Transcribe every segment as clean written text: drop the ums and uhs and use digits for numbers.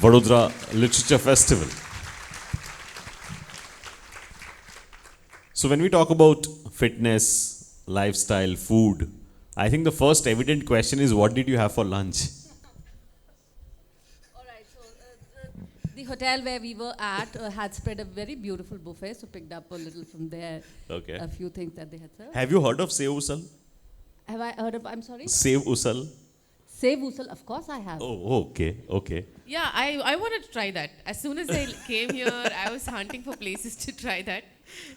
Vadodara Literature Festival. So when we talk about fitness, lifestyle, food, I think the first evident question is, what did you have for lunch? All right, so the hotel where we were at had spread a very beautiful buffet, so picked up a little from there, Okay. a few things that they had served. Have you heard of Sev Usal? Have I heard of, I'm sorry? Sev Usal? Save Usal, of course I have. Oh, okay. Yeah, I wanted to try that. As soon as I came here, I was hunting for places to try that.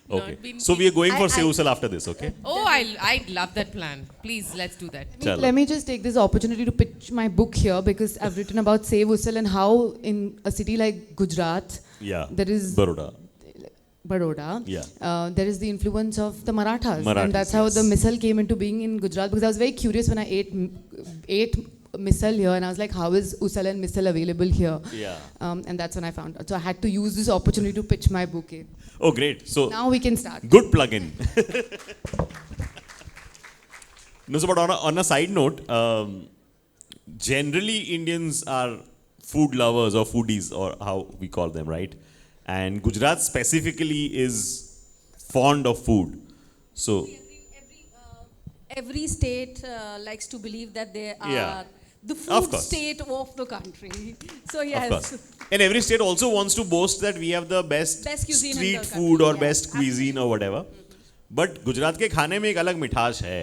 Okay. So we are going for Sev Usal after this, okay? Oh, I'd love that plan. Please, let's do that. Chalo. Let me just take this opportunity to pitch my book here because I've written about Sev Usal and how in a city like Gujarat, Yeah. there is Baroda. Baroda, there is the influence of the Marathas. Marathas, And that's how yes. the misal came into being in Gujarat because I was very curious when I ate misal here and I was like, how is usal and misal available here? Yeah. And that's when I found out. So I had to use this opportunity to pitch my book. Oh, great. So Now we can start. good plug-in. No, so but on a side note, generally Indians are food lovers or foodies or how we call them, right? And Gujarat specifically is fond of food. So Every state likes to believe that they are Yeah. the Of food course. state of the country. So of yes. course. And every state also wants to boast that we have the best Best cuisine in street the food country, or yeah. best cuisine or whatever. But Gujarat के खाने में एक अलग मिठास है.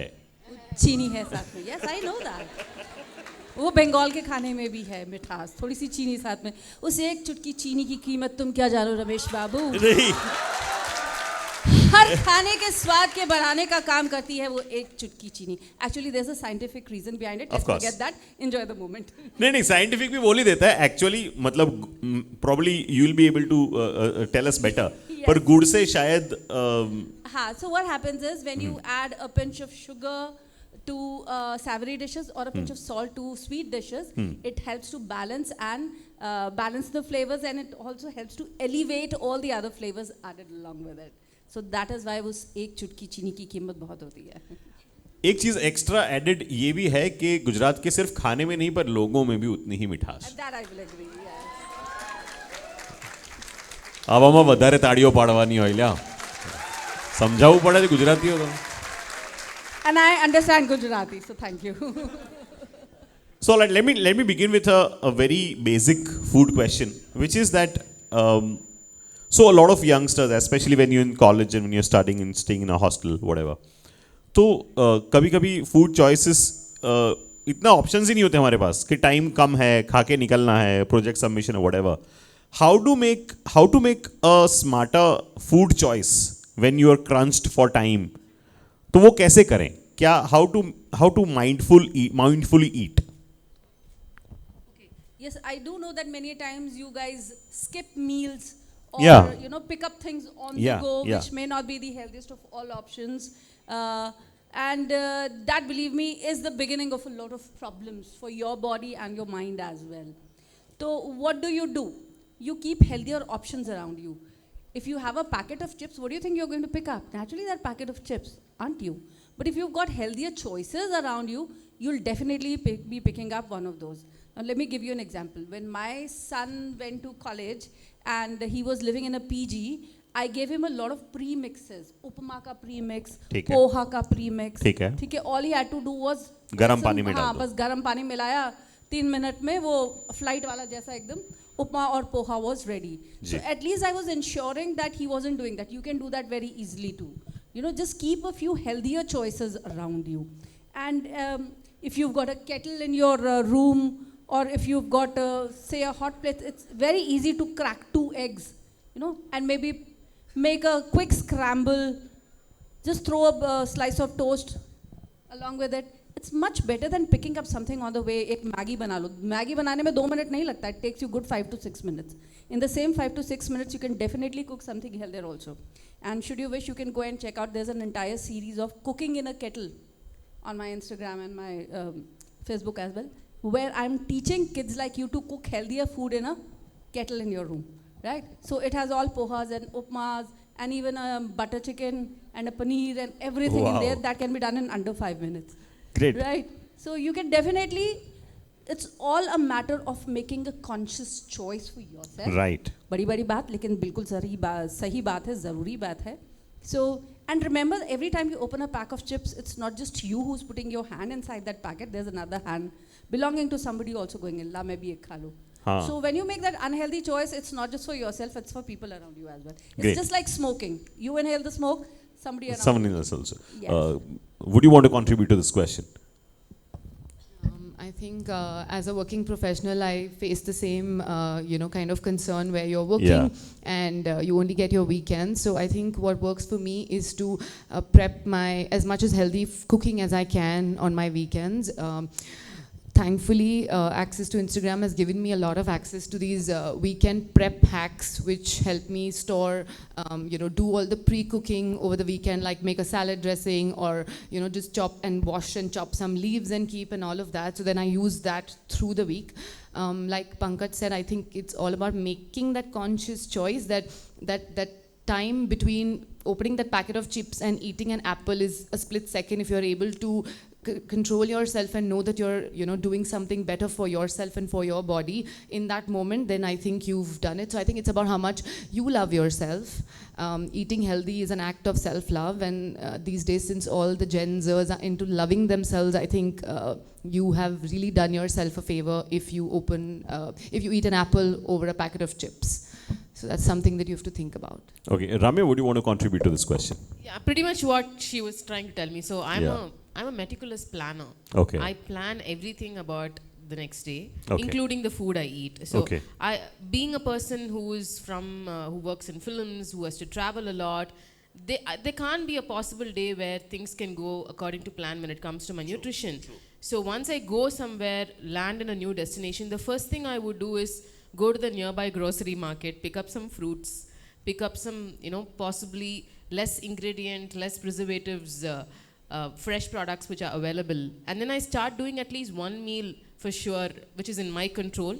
चीनी है साथ में. Yes, I know that. वो बंगाल के खाने में भी है मिठास, थोड़ी सी चीनी साथ में. उस एक चुटकी चीनी की कीमत तुम क्या जानो रमेश बाबू? नहीं. हर खाने के स्वाद के बढ़ाने का काम करती है वो एक चुटकी चीनी. Actually, there's a scientific reason behind it. Of Let's course. forget that. Enjoy the moment. नहीं साइंटिफिक भी बोल ही देता है एक्चुअली मतलब probably you will be able to tell us better Yes. पर गुड़ से शायद हाँ, so what happens is when you add a pinch of sugar to savory dishes or a pinch of salt to sweet dishes, it helps to balance and balance the flavors and it also helps to elevate all the other flavors added along with it. So that is why उस एक चुटकी चीनी की कीमत बहुत होती है. एक चीज एक्स्ट्रा एडेड ये भी है कि गुजरात के सिर्फ खाने में नहीं पर लोगों में भी उतनी ही मिठास. And that I will agree. Yes. આવામાં વધારે તાળીઓ પાડવાની હોય લ્યા સમજાવવું પડે છે ગુજરાતીઓ તો. And I understand Gujarati, so thank you. So let me begin with a very basic food question, which is that so a lot of youngsters, especially when you're in college and when you're studying and staying in a hostel, whatever, तो कभी-कभी food choices इतना options ही नहीं होते हमारे पास कि time कम है, खा के निकलना है, project submission or whatever. How to make a smarter food choice when you are crunched for time? तो वो कैसे करें? क्या how to mindfully eat? Okay. Yes, I do know that many times you guys skip meals or Yeah. pick up things on Yeah, the go, yeah. which may not be the healthiest of all options. And that, believe me, is the beginning of a lot of problems for your body and your mind as well. So what do? You keep healthier options around you. If you have a packet of chips, what do you think you're going to pick up? Naturally, that packet of chips, aren't you? But if you've got healthier choices around you, you'll definitely be picking up one of those. Now, let me give you an example. When my son went to college and he was living in a PG, I gave him a lot of premixes. Upama ka premix, ठीक है. poha ka premix. ठीक है. ठीक है. All he had to do was गरम पानी में डाल हाँ, दो. बस गरम पानी मिलाया 3 मिनट में वो फ्लाइट वाला जैसा एकदम उपमा और पोहा was ready. So जी. at least I was ensuring that he wasn't doing that. You can do that very easily too. Just keep a few healthier choices around you. And if you've got a kettle in your room or if you've got, say, a hot plate, it's very easy to crack 2 eggs, and maybe make a quick scramble. Just throw a slice of toast along with it. It's much better than picking up something on the way. एक Maggi बना लो. Maggi बनाने में 2 minute नहीं लगता. It takes you good 5 to 6 minutes. In the same 5 to 6 minutes, you can definitely cook something healthier also. And should you wish, you can go and check out. There's an entire series of cooking in a kettle on my Instagram and my Facebook as well, where I'm teaching kids like you to cook healthier food in a kettle in your room, right? So it has all pohas and upmas and even a butter chicken and a paneer and everything in Wow. there that can be done in under 5 minutes. Great. Right. So you can definitely it's all a matter of making a conscious choice for yourself. Right. बड़ी बड़ी बात, लेकिन बिल्कुल सही बात है, ज़रूरी बात है. So, and remember, every time you open a pack of chips, it's not just you who's putting your hand inside that packet. There's another hand belonging to somebody also going in. La, मैं भी एक खा लूँ. So when you make that unhealthy choice, it's not just for yourself, it's for people around you as well. It's Great. just like smoking. You inhale the smoke, somebody around Someone you. else also. Yes. Would you want to contribute to this question? I think as a working professional, I face the same, kind of concern where you're working and you only get your weekends. So I think what works for me is to prep my as much as healthy cooking as I can on my weekends. Thankfully, access to Instagram has given me a lot of access to these weekend prep hacks, which help me store, do all the pre-cooking over the weekend, like make a salad dressing or, just chop and wash and chop some leaves and keep and all of that. So then I use that through the week. Like Pankaj said, I think it's all about making that conscious choice that time between opening that packet of chips and eating an apple is a split second. If you're able to control yourself and know that you're doing something better for yourself and for your body in that moment, then I think you've done it. So I think it's about how much you love yourself. Eating healthy is an act of self-love, and these days, since all the Gen Zers are into loving themselves, I think you have really done yourself a favor if you eat an apple over a packet of chips. So that's something that you have to think about. Okay, Ramya, would you want to contribute to this question? Yeah, pretty much what she was trying to tell me. So I'm a meticulous planner. Okay. I plan everything about the next day, Okay. including the food I eat. So Okay. being a person who is who works in films, who has to travel a lot, there can't be a possible day where things can go according to plan when it comes to my nutrition. So once I go somewhere, land in a new destination, the first thing I would do is go to the nearby grocery market, pick up some fruits, pick up some, possibly less ingredient, less preservatives, fresh products which are available. And then I start doing at least one meal for sure, which is in my control.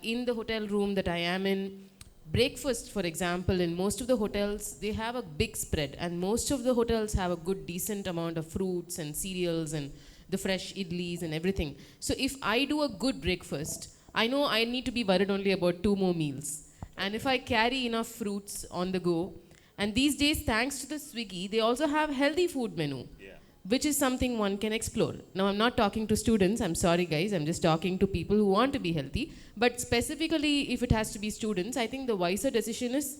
In the hotel room that I am in, breakfast, for example, in most of the hotels, they have a big spread. And most of the hotels have a good, decent amount of fruits and cereals and the fresh idlis and everything. So if I do a good breakfast, I know I need to be worried only about 2 more meals. And if I carry enough fruits on the go, and these days, thanks to the Swiggy, they also have healthy food menu, which is something one can explore. Now, I'm not talking to students. I'm sorry, guys. I'm just talking to people who want to be healthy. But specifically, if it has to be students, I think the wiser decision is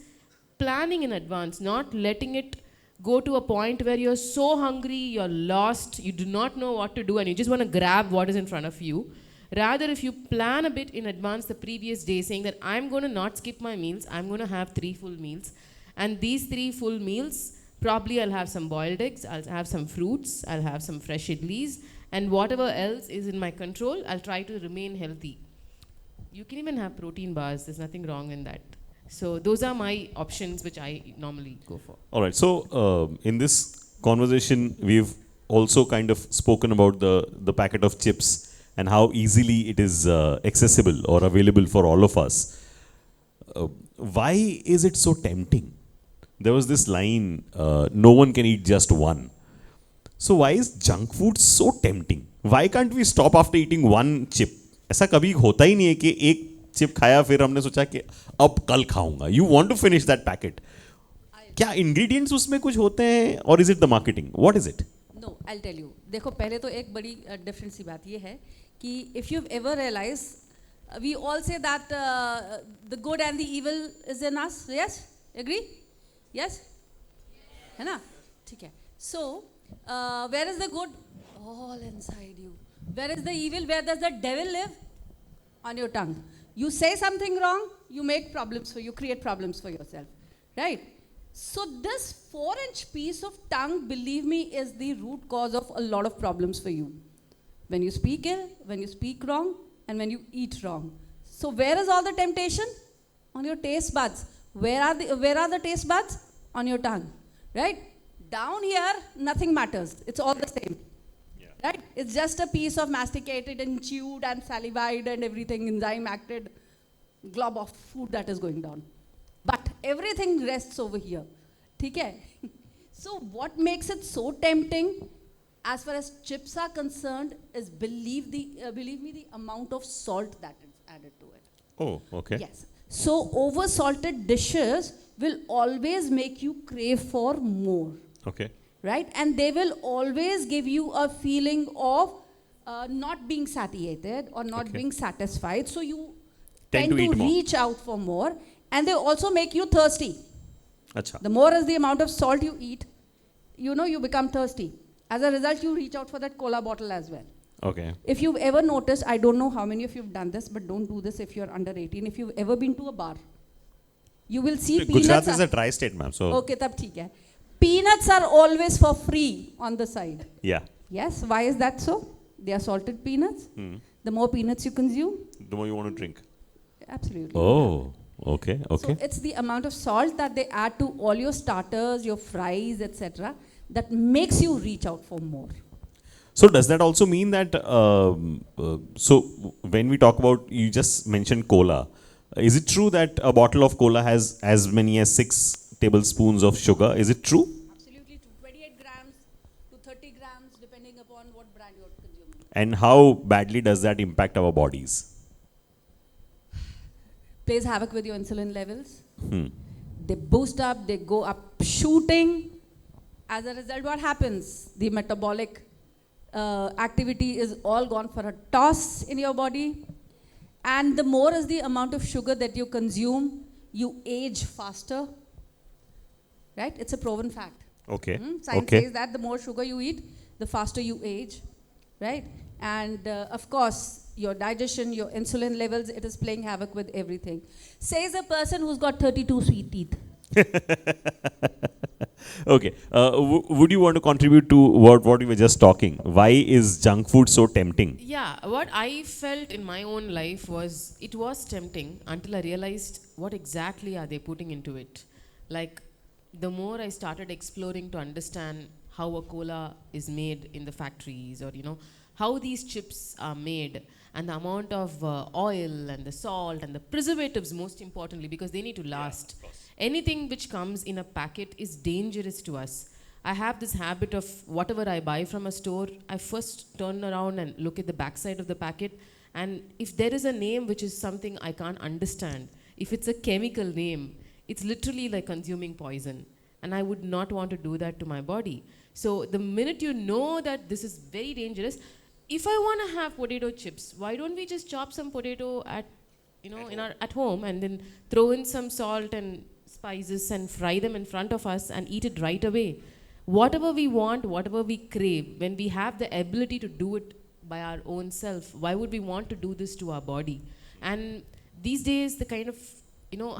planning in advance, not letting it go to a point where you're so hungry, you're lost, you do not know what to do, and you just want to grab what is in front of you. Rather, if you plan a bit in advance the previous day, saying that I'm going to not skip my meals, I'm going to have 3 full meals. And these 3 full meals, probably I'll have some boiled eggs, I'll have some fruits, I'll have some fresh idlis, and whatever else is in my control, I'll try to remain healthy. You can even have protein bars, there's nothing wrong in that. So those are my options which I normally go for. All right, so in this conversation, we've also kind of spoken about the packet of chips and how easily it is accessible or available for all of us. Why is it so tempting? There was this line, no one can eat just one. So why is junk food so tempting? Why can't we stop after eating one chip? ऐसा कभी होता ही नहीं है कि एक chip खाया फिर हमने सोचा कि अब कल खाऊंगा. You want to finish that packet. क्या ingredients उसमें कुछ होते हैं or is it the marketing? What is it? No, I'll tell you. देखो पहले तो एक बड़ी different सी बात ये है कि if you've ever realized, we all say that the good and the evil is in us. Yes? Agree? Yes? है ना? ठीक है. So, where is the good? All inside you. Where is the evil? Where does the devil live? On your tongue. You say something wrong, you make problems you create problems for yourself. Right? So this 4-inch piece of tongue, believe me, is the root cause of a lot of problems for you. When you speak ill, when you speak wrong, and when you eat wrong. So where is all the temptation? On your taste buds. Where are the taste buds? On your tongue. Right? Down here, nothing matters. It's all the same. Right? It's just a piece of masticated and chewed and salivated and everything enzyme acted glob of food that is going down. But everything rests over here. ठीक है? So what makes it so tempting? as far as chips are concerned, is believe me, the amount of salt that is added to it. Oh, okay. Yes. So over salted dishes will always make you crave for more, Okay. right? And they will always give you a feeling of not being satiated or not Okay. being satisfied. So you Tend tend to to eat more. reach out for more, and they also make you thirsty. Acha. The more is the amount of salt you eat, you become thirsty. As a result, you reach out for that cola bottle as well. Okay. If you've ever noticed, I don't know how many of you have done this, but don't do this if you're under 18. If you've ever been to a bar, you will see Gujarat peanuts. is a tri-state, ma'am. So Okay, tab theek hai. Peanuts are always for free on the side. yeah, Yes, why is that so? They are salted peanuts. The more peanuts you consume, the more you want to drink. absolutely. Oh, okay, okay. So it's the amount of salt that they add to all your starters, your fries, etc., that makes you reach out for more. So does that also mean that, so when we talk about, you just mentioned cola, is it true that a bottle of cola has as many as 6 tablespoons of sugar? Is it true? Absolutely, to 28 grams to 30 grams, depending upon what brand you're consuming. And how badly does that impact our bodies? Plays havoc with your insulin levels. They boost up, they go up shooting. As a result, what happens? The metabolic activity is all gone for a toss in your body. And the more is the amount of sugar that you consume, you age faster. Right? It's a proven fact. Okay. Science Okay. says that the more sugar you eat, the faster you age. Right? And of course, your digestion, your insulin levels, it is playing havoc with everything. Says a person who's got 32 sweet teeth. Okay. Would you want to contribute to what we were just talking? Why is junk food so tempting? Yeah, what I felt in my own life was it was tempting until I realized what exactly are they putting into it. Like, the more I started exploring to understand how a cola is made in the factories, or how these chips are made, and the amount of oil and the salt and the preservatives, most importantly, because they need to last. Anything which comes in a packet is dangerous to us. I have this habit of whatever I buy from a store, I first turn around and look at the backside of the packet, and if there is a name which is something I can't understand, if it's a chemical name, it's literally like consuming poison, and I would not want to do that to my body. So the minute you know that this is very dangerous, if I want to have potato chips, why don't we just chop some potato at home, and then throw in some salt and spices and fry them in front of us and eat it right away? Whatever we want, whatever we crave, when we have the ability to do it by our own self, why would we want to do this to our body? And these days, the kind of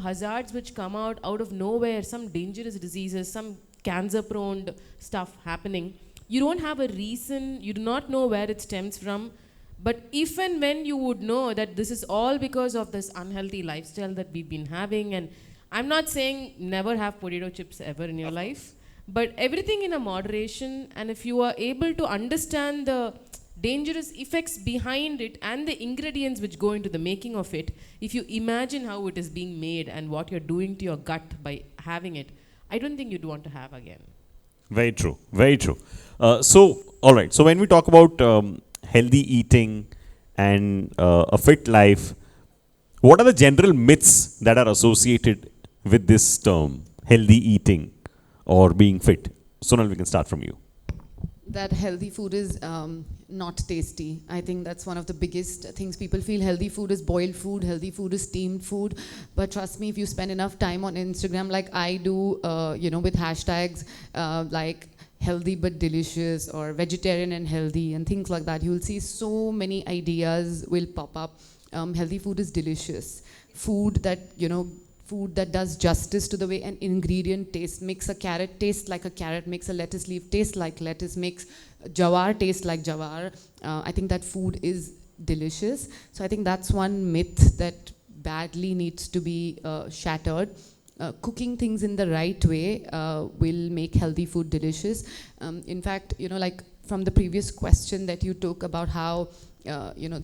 hazards which come out of nowhere, some dangerous diseases, some cancer-prone stuff happening, you don't have a reason, you do not know where it stems from, but if and when you would know that this is all because of this unhealthy lifestyle that we've been having, and I'm not saying never have potato chips ever in your life, but everything in a moderation, and if you are able to understand the dangerous effects behind it and the ingredients which go into the making of it, if you imagine how it is being made and what you're doing to your gut by having it, I don't think you'd want to have again. Very true. Very true. So, all right. So, when we talk about healthy eating and a fit life, what are the general myths that are associated with this term, healthy eating or being fit? Sonal, we can start from you. That healthy food is not tasty. I think that's one of the biggest things. People feel healthy food is boiled food, healthy food is steamed food. But trust me, if you spend enough time on Instagram like I do, with hashtags like healthy but delicious or vegetarian and healthy and things like that, you'll see so many ideas will pop up. Healthy food is delicious. Food that does justice to the way an ingredient tastes, makes a carrot taste like a carrot, makes a lettuce leaf taste like lettuce, makes jawar taste like jawar. I think that food is delicious. So I think that's one myth that badly needs to be shattered. Cooking things in the right way will make healthy food delicious. In fact, like from the previous question that you took about how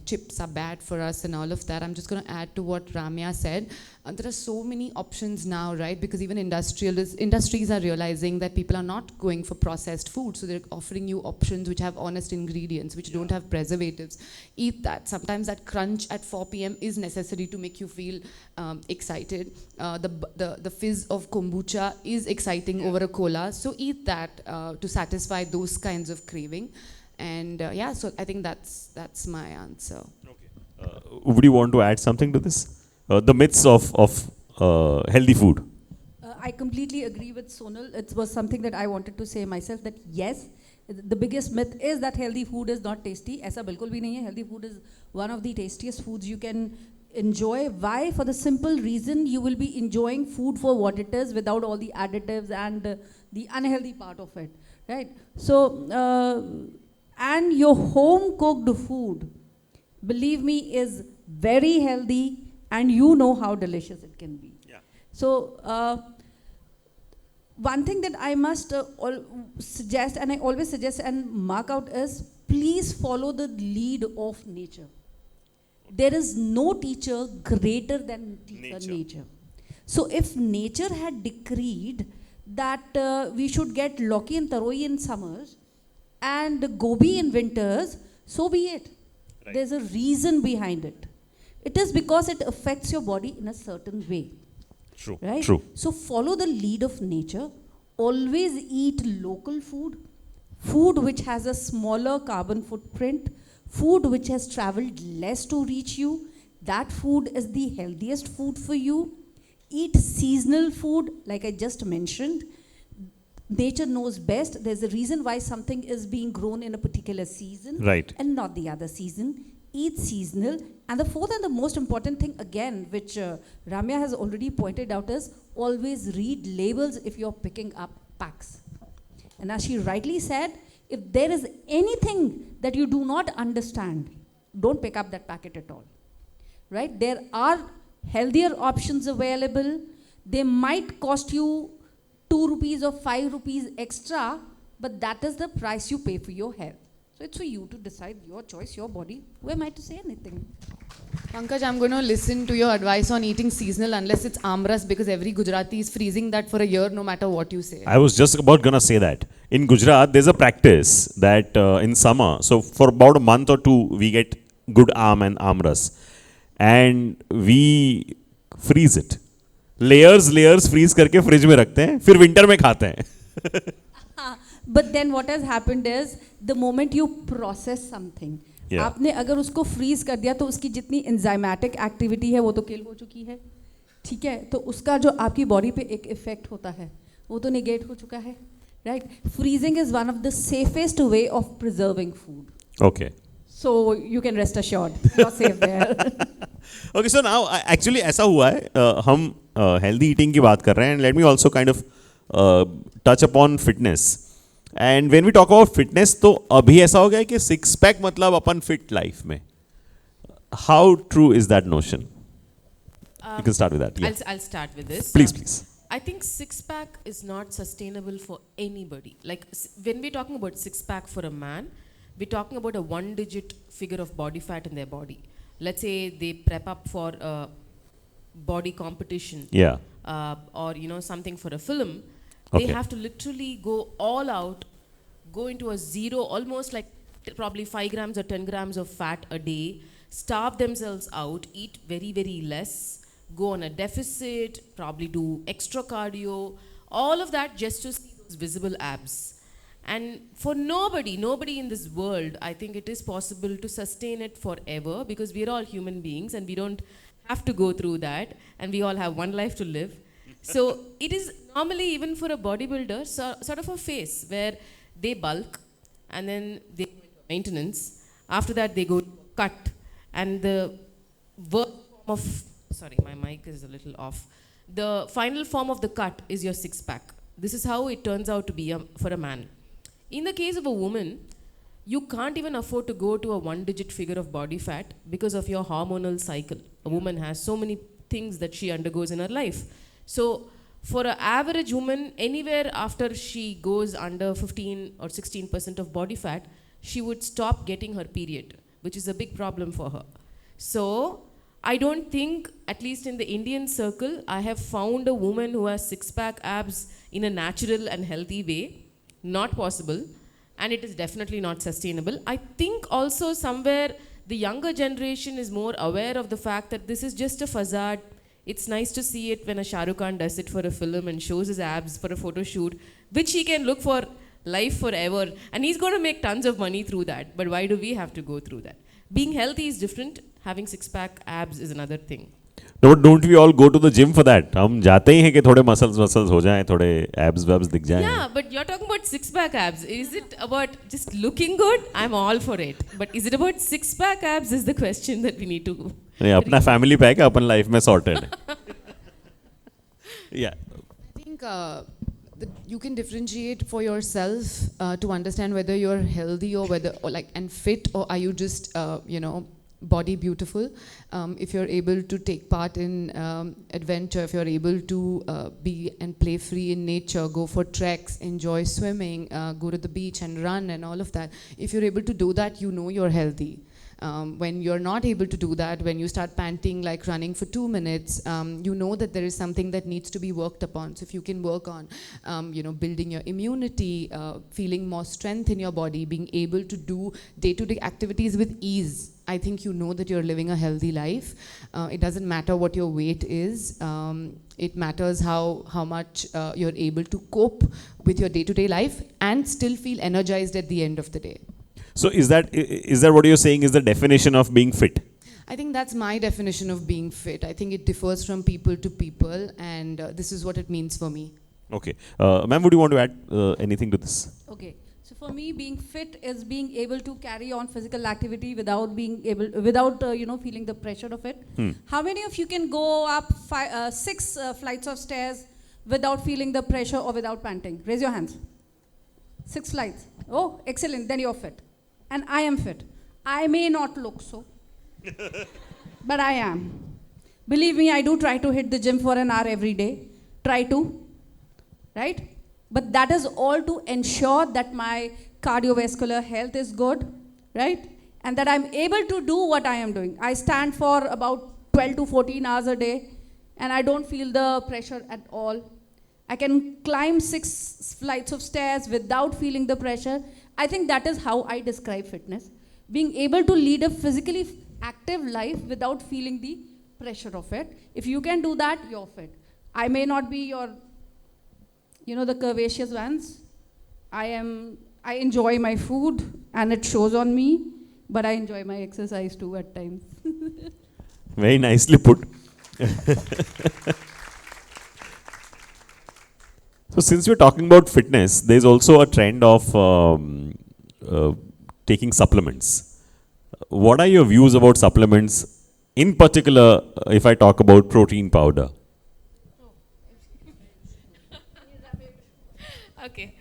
chips are bad for us and all of that. I'm just going to add to what Ramya said. There are so many options now, right? Because even industries are realizing that people are not going for processed food, so they're offering you options which have honest ingredients, which don't have preservatives. Eat that. Sometimes that crunch at 4 p.m. is necessary to make you feel excited. The fizz of kombucha is exciting over a cola, so eat that to satisfy those kinds of craving. And so I think that's my answer. Okay. Would you want to add something to this? The myths of healthy food. I completely agree with Sonal. It was something that I wanted to say myself, that yes, the biggest myth is that healthy food is not tasty. ऐसा बिल्कुल भी नहीं है. Healthy food is one of the tastiest foods you can enjoy. Why? For the simple reason you will be enjoying food for what it is, without all the additives and the unhealthy part of it, right? So, and your home cooked food, believe me, is very healthy, and you know how delicious it can be. Yeah. So, one thing that I must suggest, and I always suggest and mark out, is please follow the lead of nature. There is no teacher greater than nature. So if nature had decreed that we should get Loki and Taroi in summers and Gobi in winters, so be it. Right. There's a reason behind it. It is because it affects your body in a certain way. True. Right? True. So follow the lead of nature. Always eat local food, food which has a smaller carbon footprint, food which has traveled less to reach you. That food is the healthiest food for you. Eat seasonal food, like I just mentioned. Nature knows best. There's a reason why something is being grown in a particular season, right, and not the other season. Eat seasonal. And the fourth and the most important thing, again, which Ramya has already pointed out, is always read labels if you're picking up packs. And as she rightly said, if there is anything that you do not understand, don't pick up that packet at all. Right? There are healthier options available. They might cost you 2 rupees or 5 rupees extra, but that is the price you pay for your health. So it's for you to decide, your choice, your body. Who am I to say anything? Pankaj, I'm going to listen to your advice on eating seasonal unless it's amras, because every Gujarati is freezing that for a year no matter what you say. I was just about going to say that. In Gujarat, there's a practice that in summer, so for about a month or two, we get good aam and amras. And we freeze it. Layers freeze करके fridge में रखते हैं, फिर winter में खाते हैं. But then what has happened is, the moment you process something, आपने अगर उसको फ्रीज कर दिया तो उसकी जितनी एंजाइमेटिक एक्टिविटी है वो तो किल हो चुकी है, ठीक है? तो उसका जो आपकी बॉडी पे एक इफेक्ट होता है वो तो निगेट हो चुका है, right? Freezing is one of the safest way of preserving food. Okay. So you can rest assured, you're safe there. Okay, so now actually ऐसा हुआ है, हम healthy eating की बात कर रहे हैं, and let me also kind of touch upon fitness. And when we talk about fitness, तो अभी ऐसा हो गया है कि 6-pack मतलब अपन fit life में. How true is that notion? You can start with that. Yeah. I'll start with this. Please. I think 6-pack is not sustainable for anybody. Like when we're talking about 6-pack for a man, we're talking about a 1-digit figure of body fat in their body. Let's say they prep up for a body competition, or something for a film. They have to literally go all out, go into a zero, almost like probably 5 grams or 10 grams of fat a day, starve themselves out, eat very, very less, go on a deficit, probably do extra cardio, all of that just to see those visible abs. And for nobody in this world, I think it is possible to sustain it forever, because we're all human beings and we don't have to go through that, and we all have one life to live. So it is normally, even for a bodybuilder, sort of a phase where they bulk and then they go into maintenance. After that, they go cut, and the work of, sorry, my mic is a little off. The final form of the cut is your 6-pack. This is how it turns out to be for a man. In the case of a woman, you can't even afford to go to a 1-digit figure of body fat because of your hormonal cycle. A woman has so many things that she undergoes in her life. So for an average woman, anywhere after she goes under 15 or 16% of body fat, she would stop getting her period, which is a big problem for her. So I don't think, at least in the Indian circle, I have found a woman who has six-pack abs in a natural and healthy way. Not possible. And it is definitely not sustainable. I think also somewhere the younger generation is more aware of the fact that this is just a facade. It's nice to see it when a Shah Rukh Khan does it for a film and shows his abs for a photo shoot, which he can look for life forever. And he's going to make tons of money through that. But why do we have to go through that? Being healthy is different. Having six-pack abs is another thing. No, don't we all go to the gym for that? हम जाते ही हैं कि थोड़े muscles हो जाएं, थोड़े abs दिख जाएं. Yeah, but you're talking about six-pack abs. Is it about just looking good? I'm all for it. But is it about six-pack abs is the question that we need to go. नहीं, अपना family pack है, अपन life में sorted है. Yeah. I think you can differentiate for yourself to understand whether you're healthy or and fit, or are you just body beautiful. If you're able to take part in adventure, if you're able to be and play free in nature, go for treks, enjoy swimming, go to the beach and run and all of that. If you're able to do that, you know you're healthy. When you're not able to do that, when you start panting like running for 2 minutes, you know that there is something that needs to be worked upon. So if you can work on, building your immunity, feeling more strength in your body, being able to do day-to-day activities with ease, I think you know that you're living a healthy life. It doesn't matter what your weight is. It matters how much you're able to cope with your day-to-day life and still feel energized at the end of the day. So is that what you're saying is the definition of being fit? I think that's my definition of being fit. I think it differs from people to people, and this is what it means for me. Okay. Ma'am, would you want to add anything to this? Okay. So for me, being fit is being able to carry on physical activity without feeling the pressure of it. How many of you can go up 6 flights of stairs without feeling the pressure or without panting? Raise your hands. 6 flights. Oh, excellent. Then you're fit. And I am fit. I may not look so, but I am. Believe me, I do try to hit the gym for an hour every day. Try to. Right? But that is all to ensure that my cardiovascular health is good, right? And that I'm able to do what I am doing. I stand for about 12 to 14 hours a day, and I don't feel the pressure at all. I can climb 6 flights of stairs without feeling the pressure. I think that is how I describe fitness. Being able to lead a physically active life without feeling the pressure of it. If you can do that, you're fit. I may not be your the curvaceous ones. I enjoy my food and it shows on me, but I enjoy my exercise too at times. Very nicely put. So since we're talking about fitness, there's also a trend of taking supplements. What are your views about supplements? In particular, if I talk about protein powder. Okay.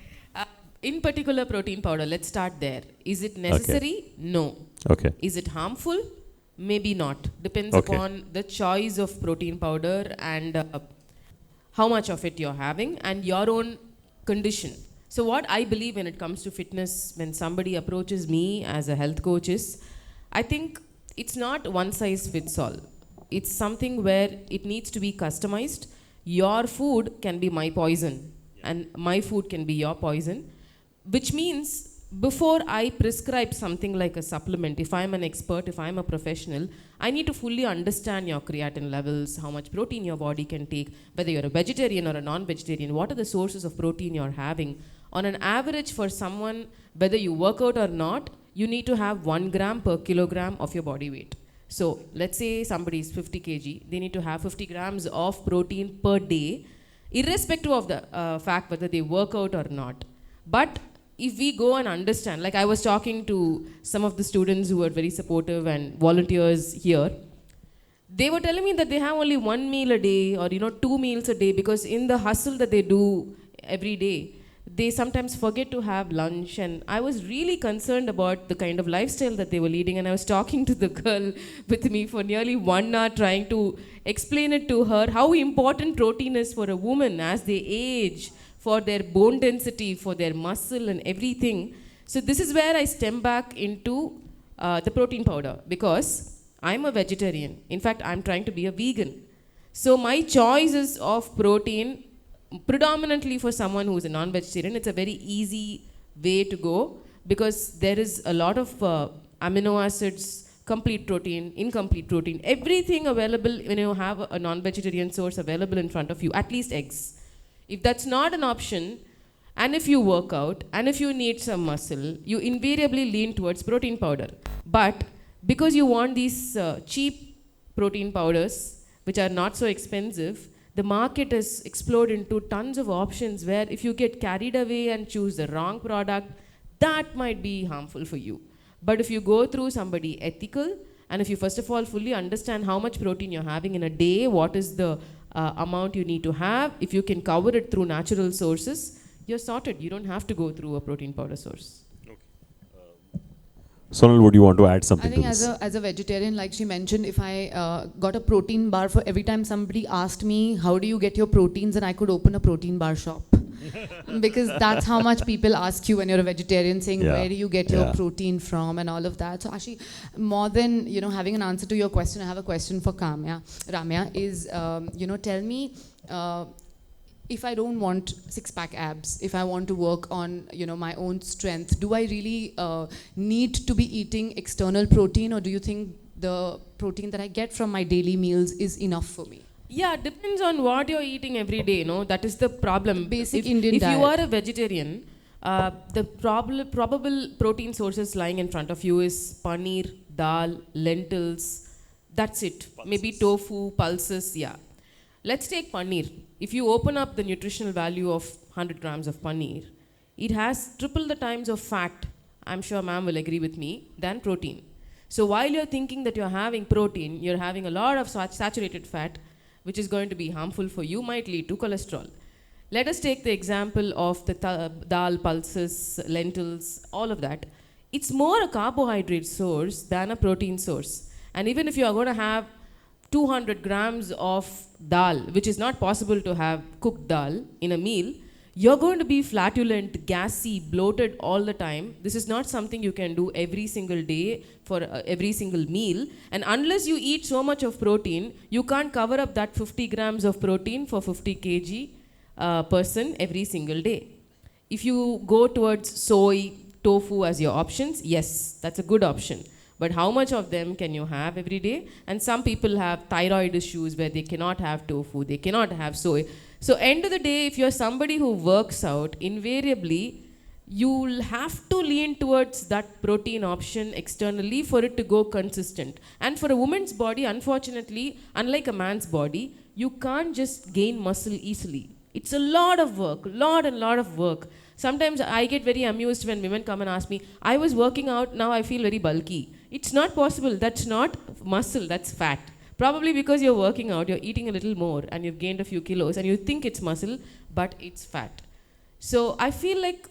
In particular, protein powder, let's start there. Is it necessary? Okay. No. Okay. Is it harmful? Maybe not. Depends Okay. upon the choice of protein powder and how much of it you're having and your own condition. So what I believe when it comes to fitness, when somebody approaches me as a health coach is, I think it's not one size fits all. It's something where it needs to be customized. Your food can be my poison and my food can be your poison, which means before I prescribe something like a supplement, if I'm an expert, if I'm a professional, I need to fully understand your creatine levels, how much protein your body can take, whether you're a vegetarian or a non-vegetarian, what are the sources of protein you're having. On an average for someone, whether you work out or not, you need to have 1 gram per kilogram of your body weight. So let's say somebody is 50 kg, they need to have 50 grams of protein per day, irrespective of the fact whether they work out or not. But if we go and understand, like I was talking to some of the students who were very supportive and volunteers here, they were telling me that they have only 1 meal a day or 2 meals a day, because in the hustle that they do every day, they sometimes forget to have lunch. And I was really concerned about the kind of lifestyle that they were leading, and I was talking to the girl with me for nearly 1 hour trying to explain it to her how important protein is for a woman as they age, for their bone density, for their muscle and everything. So this is where I stem back into the protein powder, because I'm a vegetarian. In fact, I'm trying to be a vegan. So my choices of protein, predominantly for someone who is a non-vegetarian, it's a very easy way to go, because there is a lot of amino acids, complete protein, incomplete protein, everything available when you have a non-vegetarian source available in front of you, at least eggs. If that's not an option, and if you work out, and if you need some muscle, you invariably lean towards protein powder. But because you want these cheap protein powders, which are not so expensive, the market has exploded into tons of options where if you get carried away and choose the wrong product, that might be harmful for you. But if you go through somebody ethical, and if you first of all fully understand how much protein you're having in a day, what is the amount you need to have, if you can cover it through natural sources, you're sorted. You don't have to go through a protein powder source. Sonal, would you want to add something I think to this? as a vegetarian, like she mentioned, if I got a protein bar for every time somebody asked me, how do you get your proteins, and I could open a protein bar shop. Because that's how much people ask you when you're a vegetarian, saying, where do you get your protein from, and all of that. So actually, more than, having an answer to your question, I have a question for Ramya, is, tell me, if I don't want six-pack abs, if I want to work on, my own strength, do I really need to be eating external protein, or do you think the protein that I get from my daily meals is enough for me? Yeah, depends on what you're eating every day, that is the problem. Basic Indian diet. If you are a vegetarian, the probable protein sources lying in front of you is paneer, dal, lentils, that's it. Pulses. Maybe tofu, pulses, Let's take paneer. If you open up the nutritional value of 100 grams of paneer, it has triple the times of fat, I'm sure ma'am will agree with me, than protein. So while you're thinking that you're having protein, you're having a lot of saturated fat, which is going to be harmful for you, might lead to cholesterol. Let us take the example of the dal, pulses, lentils, all of that. It's more a carbohydrate source than a protein source. And even if you are going to have 200 grams of dal, which is not possible to have cooked dal in a meal, you're going to be flatulent, gassy, bloated all the time. This is not something you can do every single day for every single meal. And unless you eat so much of protein, you can't cover up that 50 grams of protein for 50 kg person every single day. If you go towards soy, tofu as your options, yes, that's a good option. But how much of them can you have every day? And some people have thyroid issues where they cannot have tofu, they cannot have soy. So end of the day, if you're somebody who works out, invariably, you'll have to lean towards that protein option externally for it to go consistent. And for a woman's body, unfortunately, unlike a man's body, you can't just gain muscle easily. It's a lot of work, lot of work. Sometimes I get very amused when women come and ask me, I was working out, now I feel very bulky. It's not possible. That's not muscle, that's fat. Probably because you're working out, you're eating a little more and you've gained a few kilos and you think it's muscle, but it's fat. So I feel like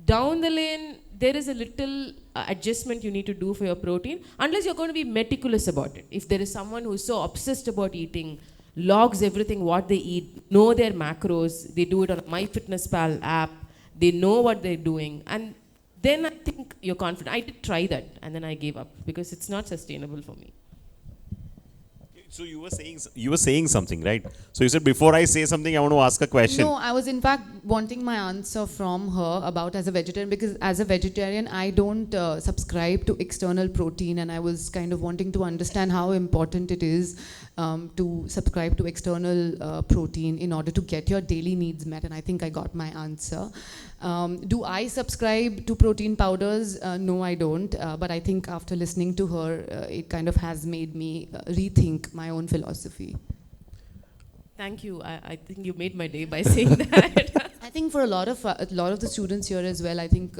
down the lane, there is a little adjustment you need to do for your protein, unless you're going to be meticulous about it. If there is someone who's so obsessed about eating, logs everything what they eat, know their macros, they do it on a MyFitnessPal app, they know what they're doing, and then I think you're confident. I did try that and then I gave up because it's not sustainable for me. So you were saying something, right? So you said, before I say something, I want to ask a question. No, I was in fact wanting my answer from her about as a vegetarian, because as a vegetarian, I don't subscribe to external protein, and I was kind of wanting to understand how important it is to subscribe to external protein in order to get your daily needs met, and I think I got my answer. Do I subscribe to protein powders? No, I don't. But I think after listening to her, it kind of has made me rethink my own philosophy. Thank you. I think you made my day by saying that. I think for a lot of the students here as well, I think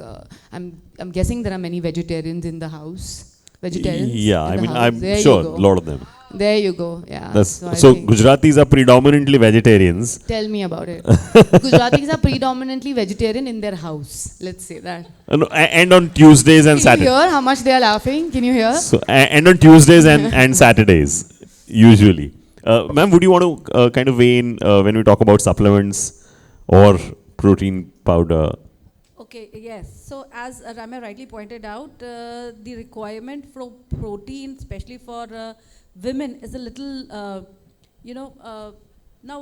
I'm guessing there are many vegetarians in the house. Vegetarians? Yeah, I mean, I'm sure a lot of them. There you go, yeah. So Gujaratis are predominantly vegetarians. Tell me about it. Gujaratis are predominantly vegetarian in their house. Let's say that. And on Tuesdays and Saturdays. Can you hear how much they are laughing? Can you hear? So, and on Tuesdays and Saturdays, usually. Ma'am, would you want to kind of weigh in when we talk about supplements or protein powder? Okay, yes. So as Ramya rightly pointed out, the requirement for protein, especially for women, is a little, you know, now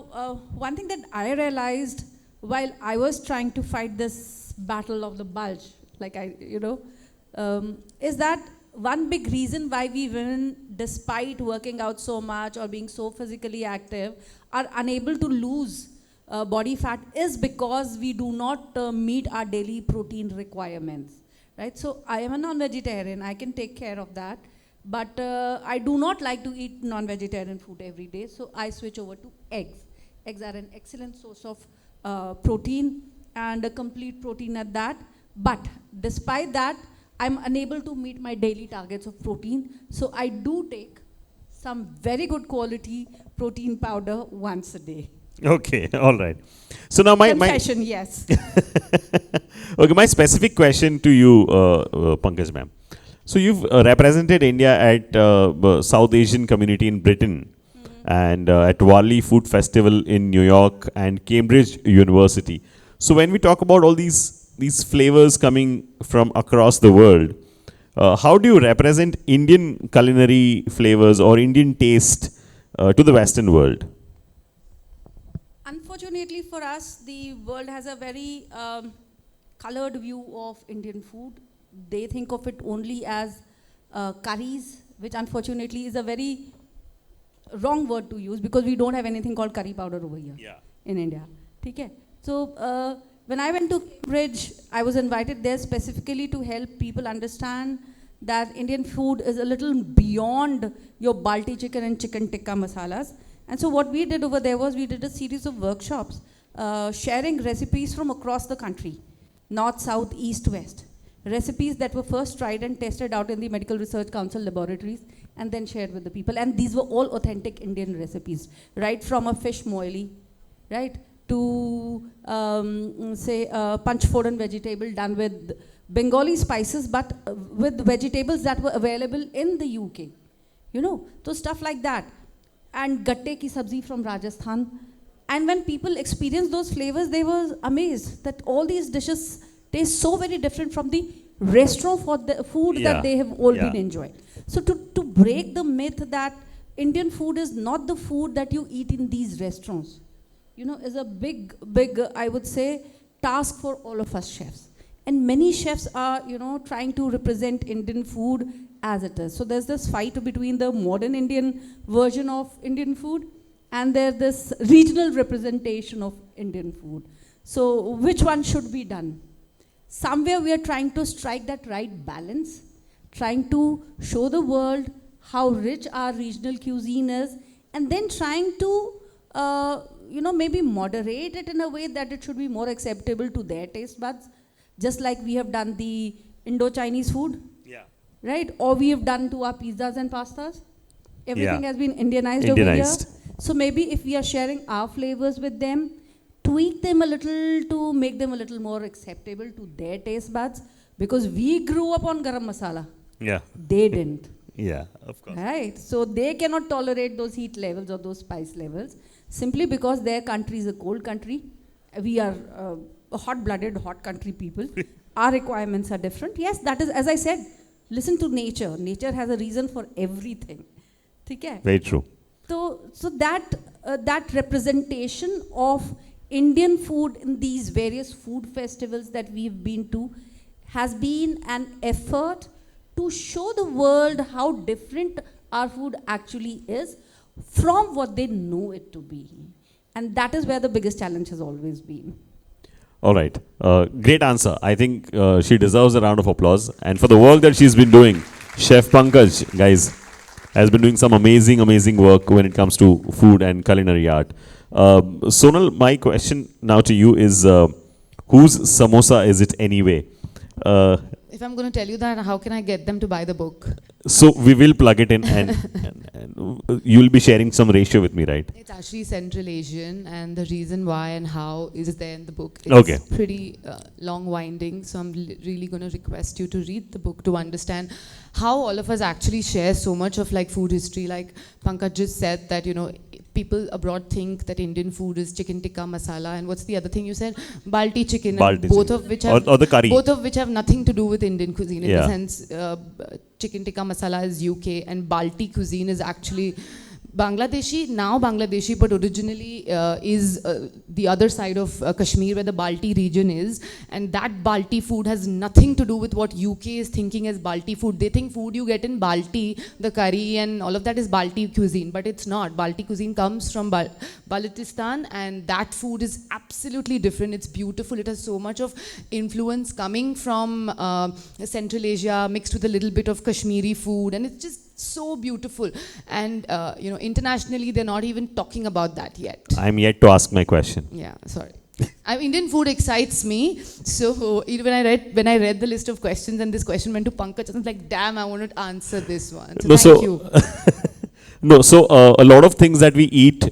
one thing that I realized while I was trying to fight this battle of the bulge, like is that one big reason why we women, despite working out so much or being so physically active, are unable to lose body fat is because we do not meet our daily protein requirements, right? So I am a non-vegetarian, I can take care of that, but I do not like to eat non-vegetarian food every day, so I switch over to eggs. Eggs are an excellent source of protein and a complete protein at that, but despite that, I'm unable to meet my daily targets of protein, so I do take some very good quality protein powder once a day. Okay, all right. So now my Confession, yes. okay, my specific question to you, Pankaj ma'am. So you've represented India at South Asian community in Britain and at Warli Food Festival in New York and Cambridge University. So when we talk about all these flavors coming from across the world, how do you represent Indian culinary flavors or Indian taste to the Western world? Unfortunately for us, the world has a very colored view of Indian food. They think of it only as curries, which unfortunately is a very wrong word to use because we don't have anything called curry powder over here in India. Okay? So when I went to Cambridge, I was invited there specifically to help people understand that Indian food is a little beyond your balti chicken and chicken tikka masalas. And so what we did over there was we did a series of workshops sharing recipes from across the country, north, south, east, west. Recipes that were first tried and tested out in the Medical Research Council laboratories and then shared with the people. And these were all authentic Indian recipes, right from a fish moili, right, to say panchforan vegetable done with Bengali spices but with vegetables that were available in the UK. So stuff like that. And gatte ki sabzi from Rajasthan. And when people experienced those flavors, they were amazed that all these dishes taste so very different from the restaurant for the food that they have all been enjoying. So to break the myth that Indian food is not the food that you eat in these restaurants, is a big, I would say, task for all of us chefs. And many chefs are, trying to represent Indian food as it is. So there's this fight between the modern Indian version of Indian food and there's this regional representation of Indian food. So which one should be done? Somewhere we are trying to strike that right balance, trying to show the world how rich our regional cuisine is, and then trying to, maybe moderate it in a way that it should be more acceptable to their taste buds, just like we have done the Indo-Chinese food. Right? Or we have done to our pizzas and pastas. Everything has been Indianized over here. So maybe if we are sharing our flavors with them, tweak them a little to make them a little more acceptable to their taste buds. Because we grew up on garam masala. They didn't. Of course. Right? So they cannot tolerate those heat levels or those spice levels simply because their country is a cold country. We are hot-blooded, hot country people. Our requirements are different. Yes, that is, as I said, listen to nature. Nature has a reason for everything. Okay? Very true. So that representation of Indian food in these various food festivals that we've been to has been an effort to show the world how different our food actually is from what they know it to be. And that is where the biggest challenge has always been. All right. Great answer. I think she deserves a round of applause. And for the work that she's been doing, Chef Pankaj, guys, has been doing some amazing work when it comes to food and culinary art. Sonal, my question now to you is, whose samosa is it anyway? If I'm going to tell you that, how can I get them to buy the book? So we will plug it in and you'll be sharing some ratio with me, right? It's actually Central Asian, and the reason why and how is there in the book. It's pretty long winding, so I'm really going to request you to read the book to understand how all of us actually share so much of like food history. Like Pankaj just said that, people abroad think that Indian food is chicken tikka masala, and what's the other thing you said? Balti chicken, Balti and both chicken. of which have Or the curry. both of which have nothing to do with Indian cuisine. In Yeah. the sense, chicken tikka masala is UK, and Balti cuisine is actually Bangladeshi, now Bangladeshi, but originally is the other side of Kashmir, where the Balti region is. And that Balti food has nothing to do with what UK is thinking as Balti food. They think food you get in Balti, the curry and all of that is Balti cuisine, but it's not. Balti cuisine comes from Baltistan, and that food is absolutely different. It's beautiful. It has so much of influence coming from Central Asia, mixed with a little bit of Kashmiri food, and it's just so beautiful. And internationally they're not even talking about that yet. I'm yet to ask my question. Yeah, sorry. Indian food excites me. So even when I read the list of questions and this question went to Pankaj, I was like, damn, I want to answer this one. So thank you. No, so a lot of things that we eat,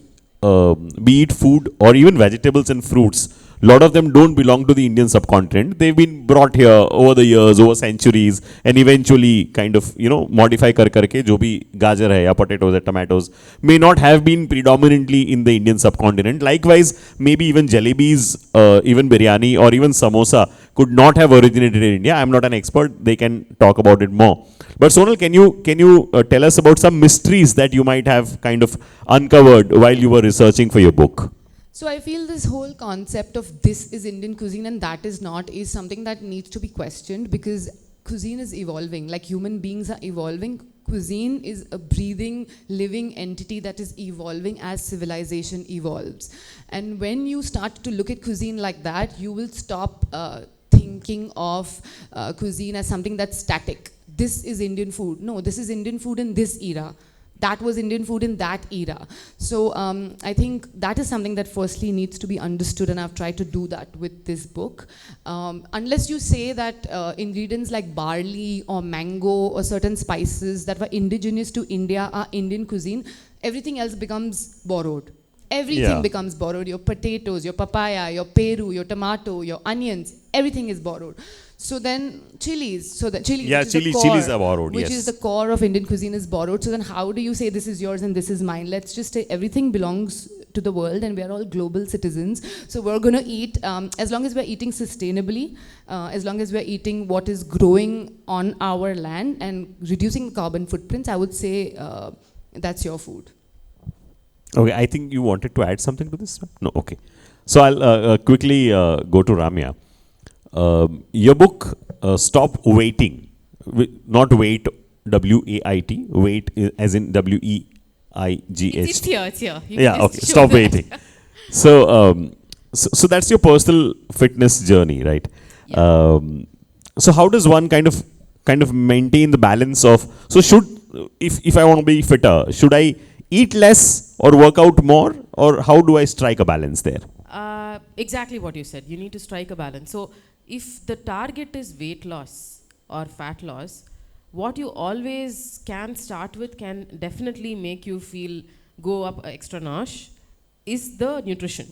be it food or even vegetables and fruits, a lot of them don't belong to the Indian subcontinent. They've been brought here over the years, over centuries, and eventually kind of, modify kar karke, jo bhi gajar hai, ya potatoes or tomatoes, may not have been predominantly in the Indian subcontinent. Likewise, maybe even jalebis, even biryani or even samosa could not have originated in India. I'm not an expert. They can talk about it more. But Sonal, can you tell us about some mysteries that you might have kind of uncovered while you were researching for your book? So I feel this whole concept of this is Indian cuisine and that is not is something that needs to be questioned, because cuisine is evolving. Like human beings are evolving. Cuisine is a breathing, living entity that is evolving as civilization evolves. And when you start to look at cuisine like that, you will stop thinking of cuisine as something that's static. This is Indian food. No, this is Indian food in this era. That was Indian food in that era. So I think that is something that firstly needs to be understood, and I've tried to do that with this book. Unless you say that ingredients like barley or mango or certain spices that were indigenous to India are Indian cuisine, everything else becomes borrowed. Everything becomes borrowed. Your potatoes, your papaya, your peru, your tomato, your onions, everything is borrowed. So then chilies, chilies are borrowed, which is the core of Indian cuisine, is borrowed. So then how do you say this is yours and this is mine? Let's just say everything belongs to the world and we are all global citizens. So we're going to eat, as long as we're eating sustainably, as long as we're eating what is growing on our land and reducing carbon footprints, I would say that's your food. Okay, I think you wanted to add something to this? No, okay. So I'll quickly go to Ramya. Your book, Stop Waiting, not wait, W-A-I-T, wait as in W-E-I-G-H. It's here. You Yeah, can okay, just stop show that. waiting. So that's your personal fitness journey, right? Yeah. So how does one kind of maintain the balance of, so if I want to be fitter, should I eat less or work out more, or how do I strike a balance there? Exactly what you said. You need to strike a balance. So if the target is weight loss or fat loss, what you always can start with can definitely make you go up extra notch is the nutrition.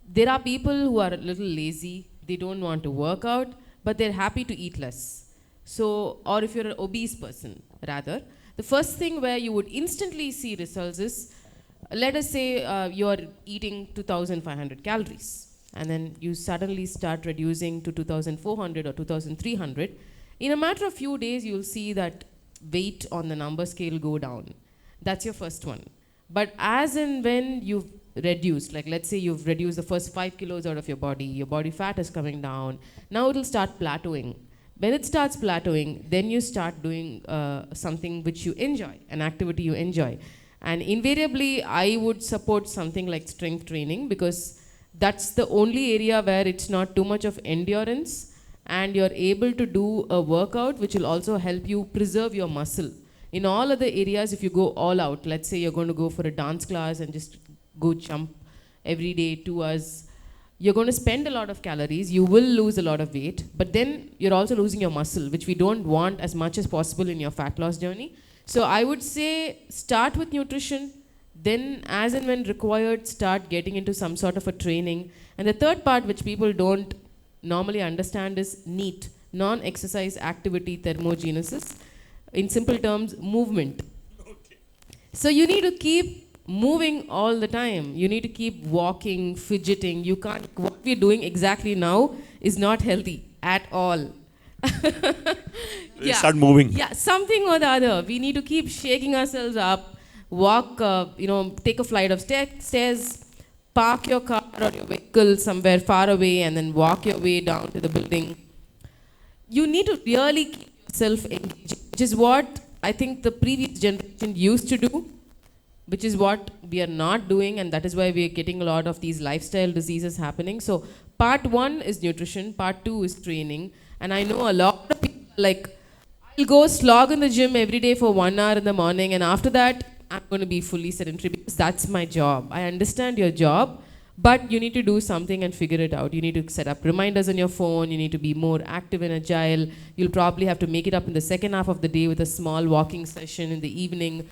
There are people who are a little lazy, they don't want to work out, but they're happy to eat less. So, or if you're an obese person, rather, the first thing where you would instantly see results is, let us say you're eating 2,500 calories, and then you suddenly start reducing to 2,400 or 2,300. In a matter of few days, you'll see that weight on the number scale go down. That's your first one. But as and when you've reduced, like let's say you've reduced the first 5 kilos out of your body fat is coming down, now it'll start plateauing. When it starts plateauing, then you start doing something which you enjoy, an activity you enjoy. And invariably, I would support something like strength training, because that's the only area where it's not too much of endurance and you're able to do a workout which will also help you preserve your muscle. In all other areas, if you go all out, let's say you're going to go for a dance class and just go jump every day 2 hours, you're going to spend a lot of calories, you will lose a lot of weight, but then you're also losing your muscle, which we don't want as much as possible in your fat loss journey. So I would say start with nutrition, then as and when required, start getting into some sort of a training. And the third part, which people don't normally understand, is NEAT, non-exercise activity thermogenesis. In simple terms, movement. Okay. So you need to keep moving all the time. You need to keep walking, fidgeting. You can't, what we're doing exactly now is not healthy at all. Start moving. Yeah, something or the other. We need to keep shaking ourselves up, walk, take a flight of stairs, park your car or your vehicle somewhere far away, and then walk your way down to the building. You need to really keep yourself engaged, which is what I think the previous generation used to do, which is what we are not doing, and that is why we are getting a lot of these lifestyle diseases happening. So part 1 is nutrition, part 2 is training, and I know a lot of people like, I'll go slog in the gym every day for 1 hour in the morning, and after that I'm going to be fully sedentary because that's my job. I understand your job, but you need to do something and figure it out. You need to set up reminders on your phone. You need to be more active and agile. You'll probably have to make it up in the second half of the day with a small walking session in the evening.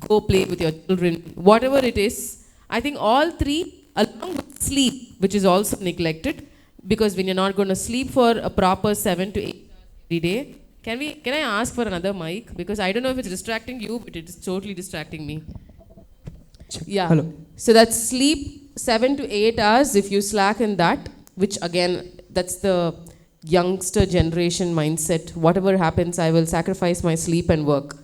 Go play with your children. Whatever it is, I think all 3, along with sleep, which is also neglected, because when you're not going to sleep for a proper 7 to 8 hours every day. Can I ask for another mic? Because I don't know if it's distracting you, but it is totally distracting me. Yeah. Hello. So that's sleep 7 to 8 hours. If you slack in that, which again, that's the youngster generation mindset. Whatever happens, I will sacrifice my sleep and work.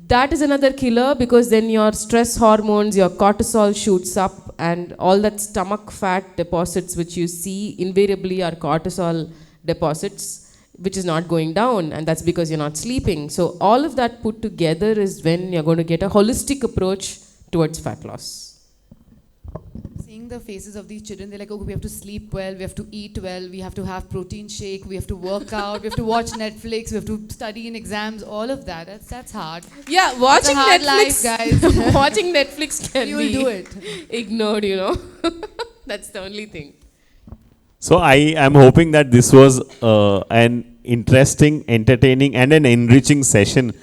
That is another killer, because then your stress hormones, your cortisol shoots up, and all that stomach fat deposits which you see invariably are cortisol deposits, which is not going down, and that's because you're not sleeping. So all of that put together is when you're going to get a holistic approach towards fat loss. Seeing the faces of these children, they're like, oh, we have to sleep well, we have to eat well, we have to have protein shake, we have to work out, we have to watch Netflix, we have to study in exams, all of that. That's hard. Yeah, watching hard Netflix, life, guys. watching Netflix can You be will do it. ignored, That's the only thing. So I am hoping that this was an interesting, entertaining and an enriching session